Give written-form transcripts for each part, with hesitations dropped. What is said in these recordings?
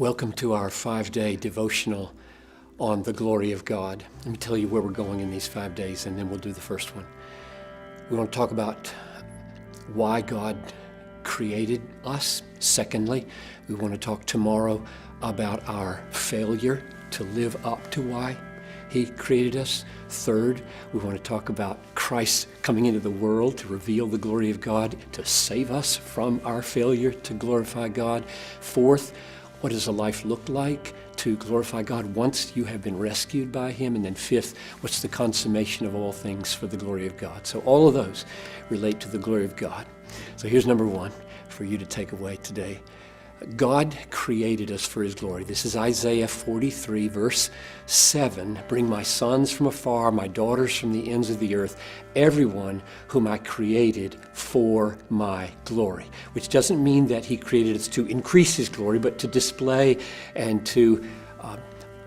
Welcome to our 5-day devotional on the glory of God. Let me tell you where we're going in these 5 days, and then we'll do the first one. We want to talk about why God created us. Secondly, we want to talk tomorrow about our failure to live up to why He created us. Third, we want to talk about Christ coming into the world to reveal the glory of God, to save us from our failure to glorify God. Fourth, what does a life look like to glorify God once you have been rescued by Him? And then fifth, what's the consummation of all things for the glory of God? So all of those relate to the glory of God. So here's number one for you to take away today. God created us for His glory. This is Isaiah 43, verse 7. Bring my sons from afar, my daughters from the ends of the earth, everyone whom I created for my glory. Which doesn't mean that He created us to increase His glory, but to display and to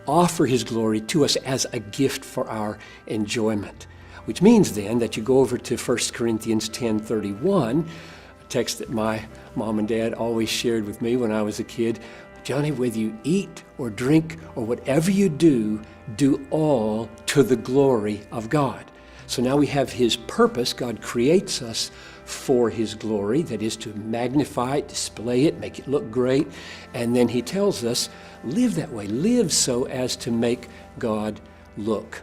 offer His glory to us as a gift for our enjoyment. Which means then that you go over to 1 Corinthians 10:31, text that my mom and dad always shared with me when I was a kid. Johnny, whether you eat or drink or whatever you do, do all to the glory of God. So now we have His purpose. God creates us for His glory, that is to magnify it, display it, make it look great. And then He tells us, live that way. Live so as to make God look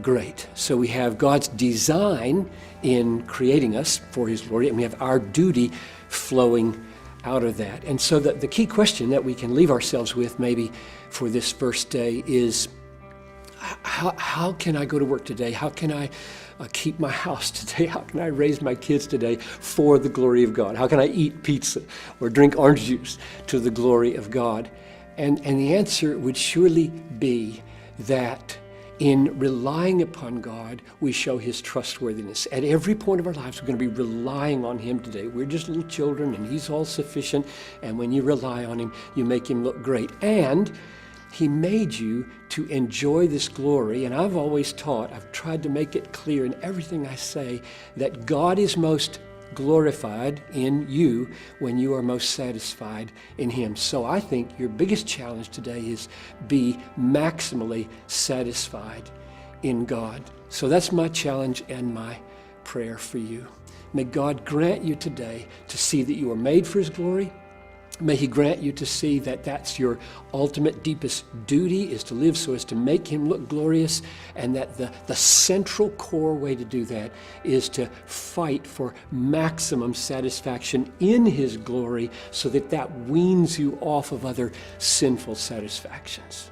great. So we have God's design in creating us for His glory, and we have our duty flowing out of that. And so the key question that we can leave ourselves with maybe for this first day is, how can I go to work today? How can I keep my house today? How can I raise my kids today for the glory of God? How can I eat pizza or drink orange juice to the glory of God? And the answer would surely be that in relying upon God, we show His trustworthiness. At every point of our lives, we're going to be relying on Him today. We're just little children, and He's all sufficient. And when you rely on Him, you make Him look great. And He made you to enjoy this glory. And I've always taught, I've tried to make it clear in everything I say, that God is most glorified in you when you are most satisfied in Him. So I think your biggest challenge today is be maximally satisfied in God. So that's my challenge and my prayer for you. May God grant you today to see that you are made for His glory. May He grant you to see that that's your ultimate, deepest duty, is to live so as to make Him look glorious, and that the central core way to do that is to fight for maximum satisfaction in His glory, so that that weans you off of other sinful satisfactions.